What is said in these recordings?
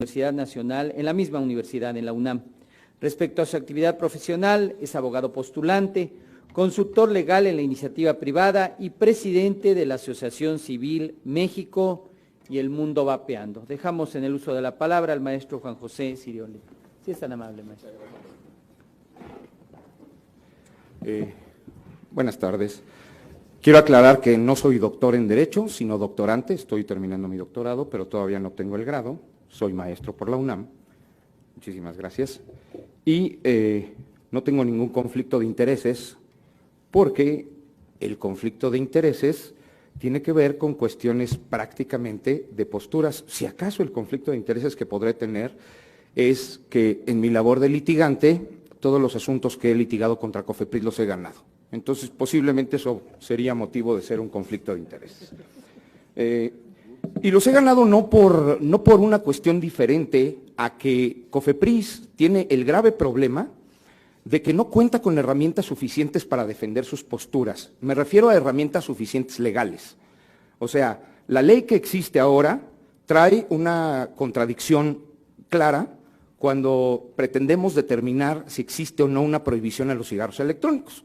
Universidad Nacional, en la misma universidad, en la UNAM. Respecto a su actividad profesional, es abogado postulante, consultor legal en la iniciativa privada y presidente de la Asociación Civil México y el Mundo Vapeando. Dejamos en el uso de la palabra al maestro Juan José Cirioli. Si es tan amable, maestro. Buenas tardes. Quiero aclarar que no soy doctor en Derecho, sino doctorante. Estoy terminando mi doctorado, pero todavía no obtengo el grado. Soy maestro por la UNAM. Muchísimas gracias. Y no tengo ningún conflicto de intereses, porque el conflicto de intereses tiene que ver con cuestiones prácticamente de posturas. Si acaso el conflicto de intereses que podré tener es que en mi labor de litigante, todos los asuntos que he litigado contra COFEPRIS los he ganado. Entonces, posiblemente eso sería motivo de ser un conflicto de intereses. Y los he ganado no por una cuestión diferente a que COFEPRIS tiene el grave problema de que no cuenta con herramientas suficientes para defender sus posturas. Me refiero a herramientas suficientes legales. O sea, la ley que existe ahora trae una contradicción clara cuando pretendemos determinar si existe o no una prohibición a los cigarros electrónicos.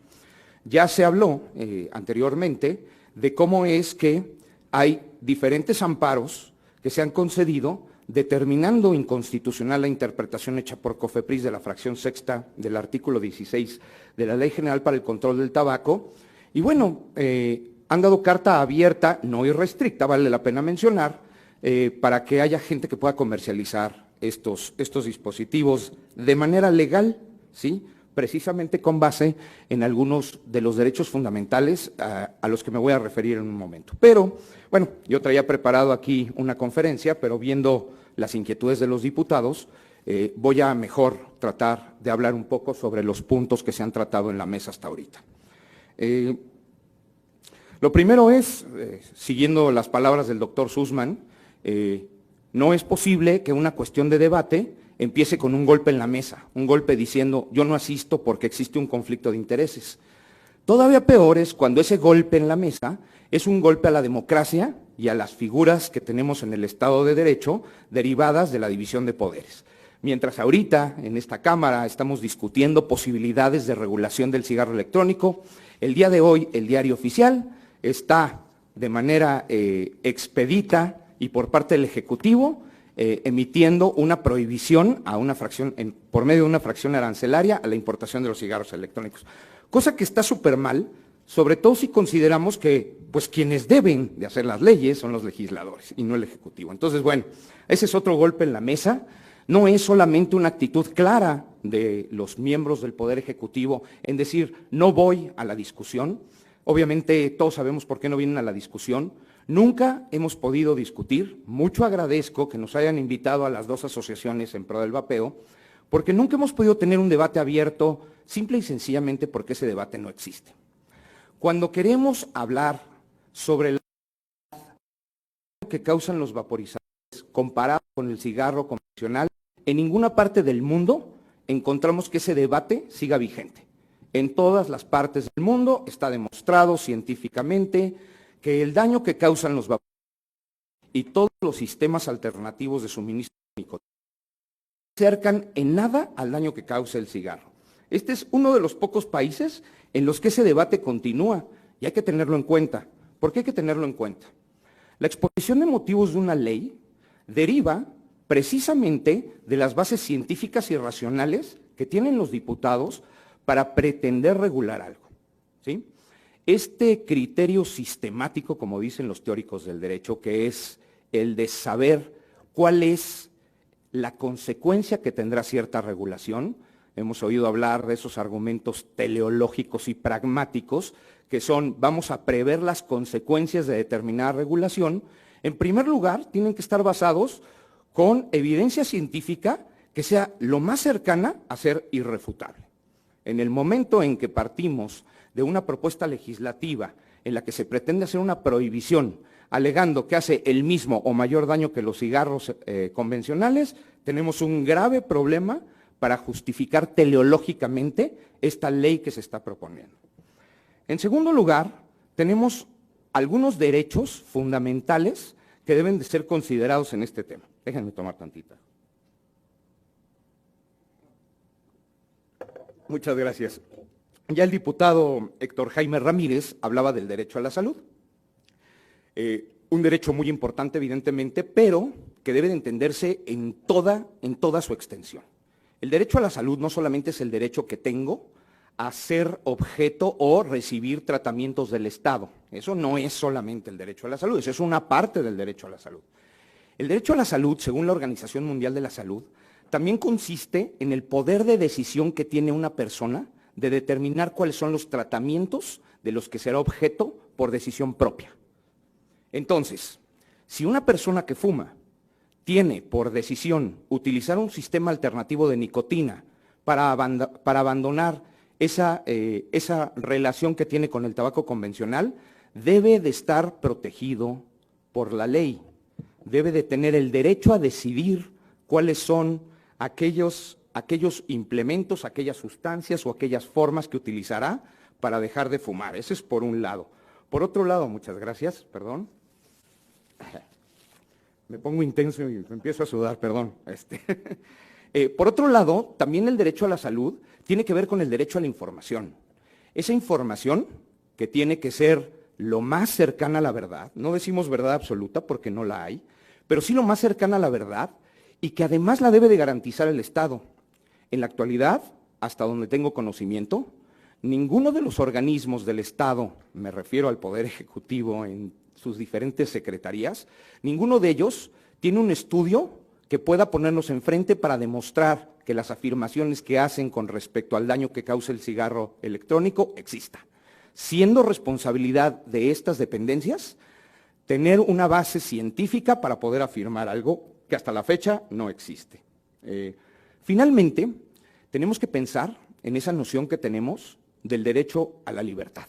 Ya se habló anteriormente de cómo es que hay diferentes amparos que se han concedido determinando inconstitucional la interpretación hecha por COFEPRIS de la fracción sexta del artículo 16 de la Ley General para el Control del Tabaco. Y bueno, han dado carta abierta, no irrestricta, vale la pena mencionar, para que haya gente que pueda comercializar estos dispositivos de manera legal, ¿sí?, precisamente con base en algunos de los derechos fundamentales a los que me voy a referir en un momento. Pero, bueno, yo traía preparado aquí una conferencia, pero viendo las inquietudes de los diputados, voy a mejor tratar de hablar un poco sobre los puntos que se han tratado en la mesa hasta ahorita. Lo primero es, siguiendo las palabras del doctor Sussman, no es posible que una cuestión de debate empiece con un golpe en la mesa, un golpe diciendo yo no asisto porque existe un conflicto de intereses. Todavía peor es cuando ese golpe en la mesa es un golpe a la democracia y a las figuras que tenemos en el Estado de Derecho derivadas de la división de poderes. Mientras ahorita en esta Cámara estamos discutiendo posibilidades de regulación del cigarro electrónico, el día de hoy el Diario Oficial está de manera expedita y por parte del Ejecutivo emitiendo una prohibición a una fracción, por medio de una fracción arancelaria a la importación de los cigarros electrónicos. Cosa que está súper mal, sobre todo si consideramos que pues quienes deben de hacer las leyes son los legisladores y no el Ejecutivo. Entonces, bueno, ese es otro golpe en la mesa. No es solamente una actitud clara de los miembros del Poder Ejecutivo en decir no voy a la discusión. Obviamente todos sabemos por qué no vienen a la discusión. Nunca hemos podido discutir, mucho agradezco que nos hayan invitado a las dos asociaciones en pro del vapeo, porque nunca hemos podido tener un debate abierto, simple y sencillamente porque ese debate no existe. Cuando queremos hablar sobre la que causan los vaporizadores comparado con el cigarro convencional, en ninguna parte del mundo encontramos que ese debate siga vigente. En todas las partes del mundo está demostrado científicamente que el daño que causan los vaporizadores y todos los sistemas alternativos de suministro de nicotina se acercan en nada al daño que causa el cigarro. Este es uno de los pocos países en los que ese debate continúa y hay que tenerlo en cuenta. ¿Por qué hay que tenerlo en cuenta? La exposición de motivos de una ley deriva precisamente de las bases científicas y racionales que tienen los diputados para pretender regular algo, ¿sí? Este criterio sistemático, como dicen los teóricos del derecho, que es el de saber cuál es la consecuencia que tendrá cierta regulación, hemos oído hablar de esos argumentos teleológicos y pragmáticos, que son, vamos a prever las consecuencias de determinada regulación. En primer lugar, tienen que estar basados con evidencia científica que sea lo más cercana a ser irrefutable. En el momento en que partimos de una propuesta legislativa en la que se pretende hacer una prohibición alegando que hace el mismo o mayor daño que los cigarros convencionales, tenemos un grave problema para justificar teleológicamente esta ley que se está proponiendo. En segundo lugar, tenemos algunos derechos fundamentales que deben de ser considerados en este tema. Déjenme tomar tantita. Muchas gracias. Ya el diputado Héctor Jaime Ramírez hablaba del derecho a la salud. Un derecho muy importante, evidentemente, pero que debe de entenderse en toda su extensión. El derecho a la salud no solamente es el derecho que tengo a ser objeto o recibir tratamientos del Estado. Eso no es solamente el derecho a la salud, eso es una parte del derecho a la salud. El derecho a la salud, según la Organización Mundial de la Salud, también consiste en el poder de decisión que tiene una persona de determinar cuáles son los tratamientos de los que será objeto por decisión propia. Entonces, si una persona que fuma tiene por decisión utilizar un sistema alternativo de nicotina para abandonar esa relación que tiene con el tabaco convencional, debe de estar protegido por la ley. Debe de tener el derecho a decidir cuáles son aquellos implementos, aquellas sustancias o aquellas formas que utilizará para dejar de fumar. Ese es por un lado. Por otro lado, muchas gracias, perdón. Me pongo intenso y me empiezo a sudar, perdón. Por otro lado, también el derecho a la salud tiene que ver con el derecho a la información. Esa información que tiene que ser lo más cercana a la verdad, no decimos verdad absoluta porque no la hay, pero sí lo más cercana a la verdad y que además la debe de garantizar el Estado. En la actualidad, hasta donde tengo conocimiento, ninguno de los organismos del Estado, me refiero al Poder Ejecutivo en sus diferentes secretarías, ninguno de ellos tiene un estudio que pueda ponernos enfrente para demostrar que las afirmaciones que hacen con respecto al daño que causa el cigarro electrónico exista. Siendo responsabilidad de estas dependencias tener una base científica para poder afirmar algo que hasta la fecha no existe. Finalmente, tenemos que pensar en esa noción que tenemos del derecho a la libertad.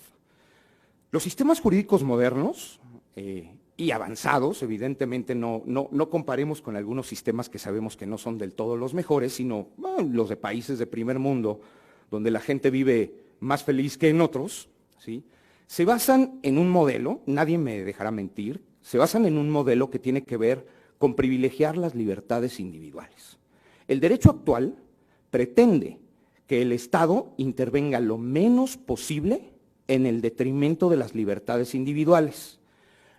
Los sistemas jurídicos modernos y avanzados, evidentemente no comparemos con algunos sistemas que sabemos que no son del todo los mejores, sino los de países de primer mundo, donde la gente vive más feliz que en otros, ¿sí? Se basan en un modelo, nadie me dejará mentir, se basan en un modelo que tiene que ver con privilegiar las libertades individuales. El derecho actual pretende que el Estado intervenga lo menos posible en el detrimento de las libertades individuales.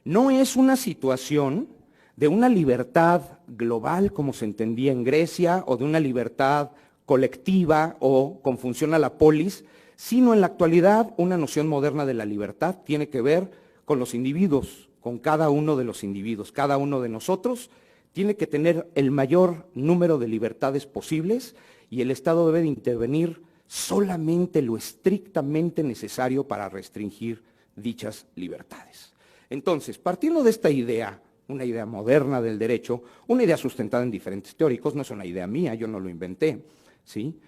No es una situación de una libertad global como se entendía en Grecia o de una libertad colectiva o con función a la polis, sino en la actualidad una noción moderna de la libertad tiene que ver con los individuos, con cada uno de los individuos. Cada uno de nosotros tiene que tener el mayor número de libertades posibles y el Estado debe de intervenir solamente lo estrictamente necesario para restringir dichas libertades. Entonces, partiendo de esta idea, una idea moderna del derecho, una idea sustentada en diferentes teóricos, no es una idea mía, yo no lo inventé, ¿sí?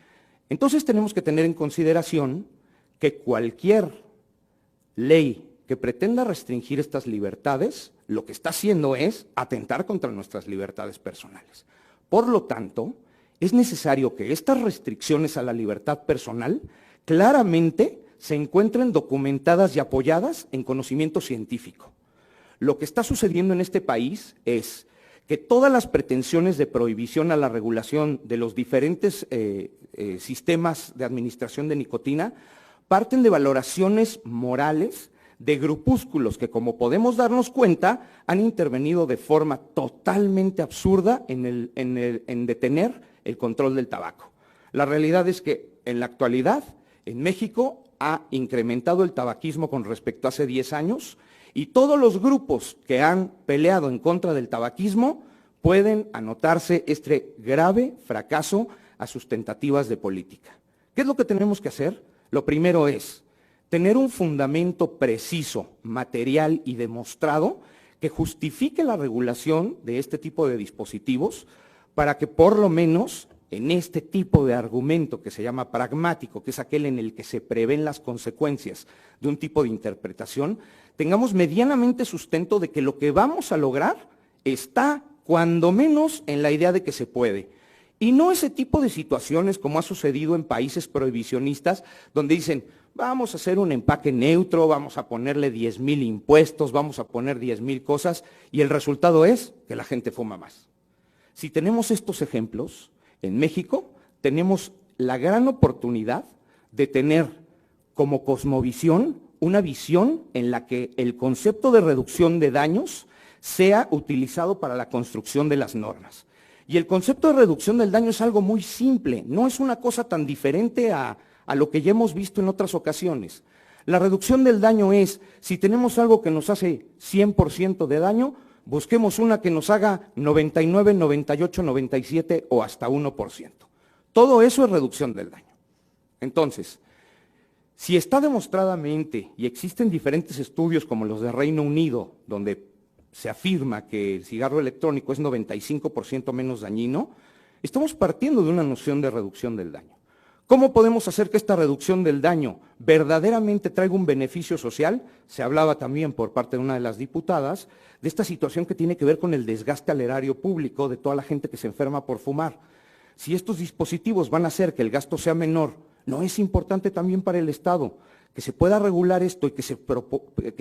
Entonces tenemos que tener en consideración que cualquier ley que pretenda restringir estas libertades, lo que está haciendo es atentar contra nuestras libertades personales. Por lo tanto, es necesario que estas restricciones a la libertad personal claramente se encuentren documentadas y apoyadas en conocimiento científico. Lo que está sucediendo en este país es que todas las pretensiones de prohibición a la regulación de los diferentes sistemas de administración de nicotina parten de valoraciones morales de grupúsculos que, como podemos darnos cuenta, han intervenido de forma totalmente absurda en detener el control del tabaco. La realidad es que en la actualidad, en México, ha incrementado el tabaquismo con respecto a hace 10 años y todos los grupos que han peleado en contra del tabaquismo pueden anotarse este grave fracaso a sus tentativas de política. ¿Qué es lo que tenemos que hacer? Lo primero es tener un fundamento preciso, material y demostrado que justifique la regulación de este tipo de dispositivos para que por lo menos en este tipo de argumento que se llama pragmático, que es aquel en el que se prevén las consecuencias de un tipo de interpretación, tengamos medianamente sustento de que lo que vamos a lograr está cuando menos en la idea de que se puede. Y no ese tipo de situaciones como ha sucedido en países prohibicionistas, donde dicen, vamos a hacer un empaque neutro, vamos a ponerle 10,000 impuestos, vamos a poner 10,000 cosas, y el resultado es que la gente fuma más. Si tenemos estos ejemplos, en México tenemos la gran oportunidad de tener como cosmovisión una visión en la que el concepto de reducción de daños sea utilizado para la construcción de las normas. Y el concepto de reducción del daño es algo muy simple, no es una cosa tan diferente a lo que ya hemos visto en otras ocasiones. La reducción del daño es, si tenemos algo que nos hace 100% de daño, busquemos una que nos haga 99, 98, 97 o hasta 1%. Todo eso es reducción del daño. Entonces, si está demostradamente, y existen diferentes estudios como los de Reino Unido, donde se afirma que el cigarro electrónico es 95% menos dañino, estamos partiendo de una noción de reducción del daño. ¿Cómo podemos hacer que esta reducción del daño verdaderamente traiga un beneficio social? Se hablaba también por parte de una de las diputadas de esta situación que tiene que ver con el desgaste al erario público de toda la gente que se enferma por fumar. Si estos dispositivos van a hacer que el gasto sea menor, ¿no es importante también para el Estado que se pueda regular esto y que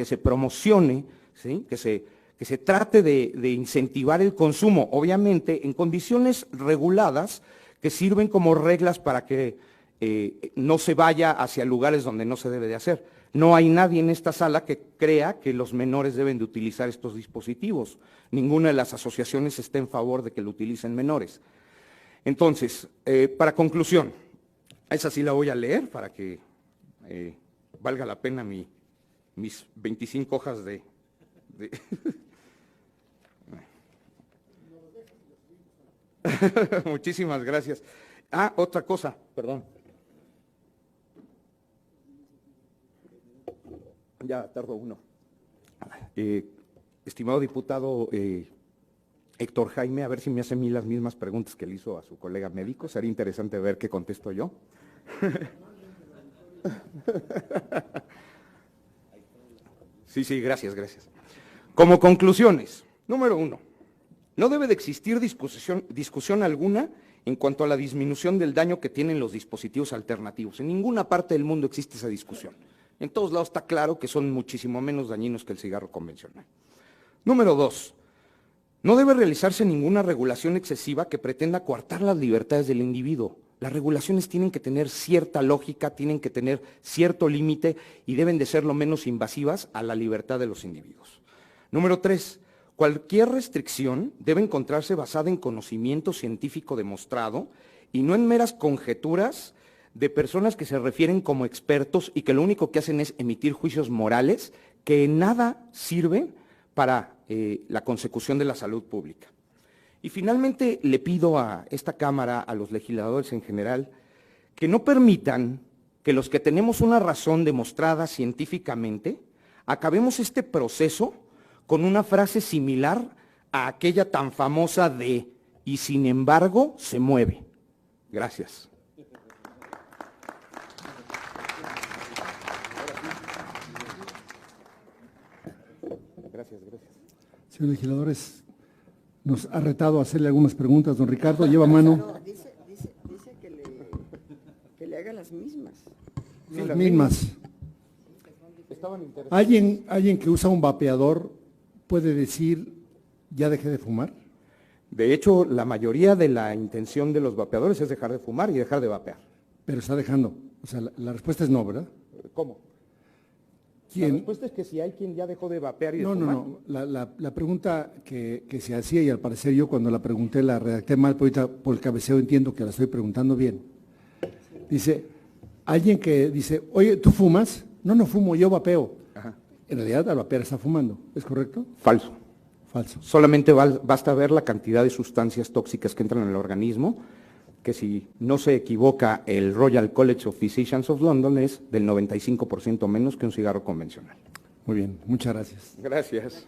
se promocione, ¿sí? que se trate de incentivar el consumo, obviamente en condiciones reguladas que sirven como reglas para que no se vaya hacia lugares donde no se debe de hacer? No hay nadie en esta sala que crea que los menores deben de utilizar estos dispositivos. Ninguna de las asociaciones está en favor de que lo utilicen menores. Entonces, para conclusión, esa sí la voy a leer para que valga la pena mis 25 hojas de Muchísimas gracias. Otra cosa, perdón. Ya tardo uno. Estimado diputado Héctor Jaime, a ver si me hace a mí las mismas preguntas que le hizo a su colega médico. Sería interesante ver qué contesto yo. Sí, gracias. Como conclusiones, número 1, no debe de existir discusión alguna en cuanto a la disminución del daño que tienen los dispositivos alternativos. En ninguna parte del mundo existe esa discusión. En todos lados está claro que son muchísimo menos dañinos que el cigarro convencional. Número 2, no debe realizarse ninguna regulación excesiva que pretenda coartar las libertades del individuo. Las regulaciones tienen que tener cierta lógica, tienen que tener cierto límite y deben de ser lo menos invasivas a la libertad de los individuos. Número 3, cualquier restricción debe encontrarse basada en conocimiento científico demostrado y no en meras conjeturas de personas que se refieren como expertos y que lo único que hacen es emitir juicios morales que en nada sirven para la consecución de la salud pública. Y finalmente le pido a esta Cámara, a los legisladores en general, que no permitan que los que tenemos una razón demostrada científicamente, acabemos este proceso con una frase similar a aquella tan famosa de "y sin embargo se mueve". Gracias. Gracias. Señores legisladores, nos ha retado a hacerle algunas preguntas. Don Ricardo, lleva mano. No, dice que le haga las mismas. Sí, las mismas. ¿Alguien que usa un vapeador puede decir, ya dejé de fumar? De hecho, la mayoría de la intención de los vapeadores es dejar de fumar y dejar de vapear. Pero está dejando. O sea, la respuesta es no, ¿verdad? ¿Cómo? ¿Quién? La respuesta es que si hay quien ya dejó de vapear y de fumar. No. La pregunta que se hacía, y al parecer yo cuando la pregunté la redacté mal, pero ahorita por el cabeceo entiendo que la estoy preguntando bien. Dice, alguien que dice, oye, ¿tú fumas? No fumo, yo vapeo. Ajá. En realidad al vapear está fumando, ¿es correcto? Falso. Falso. Solamente basta ver la cantidad de sustancias tóxicas que entran en el organismo, que si no se equivoca el Royal College of Physicians of London es del 95% menos que un cigarro convencional. Muy bien, muchas gracias. Gracias.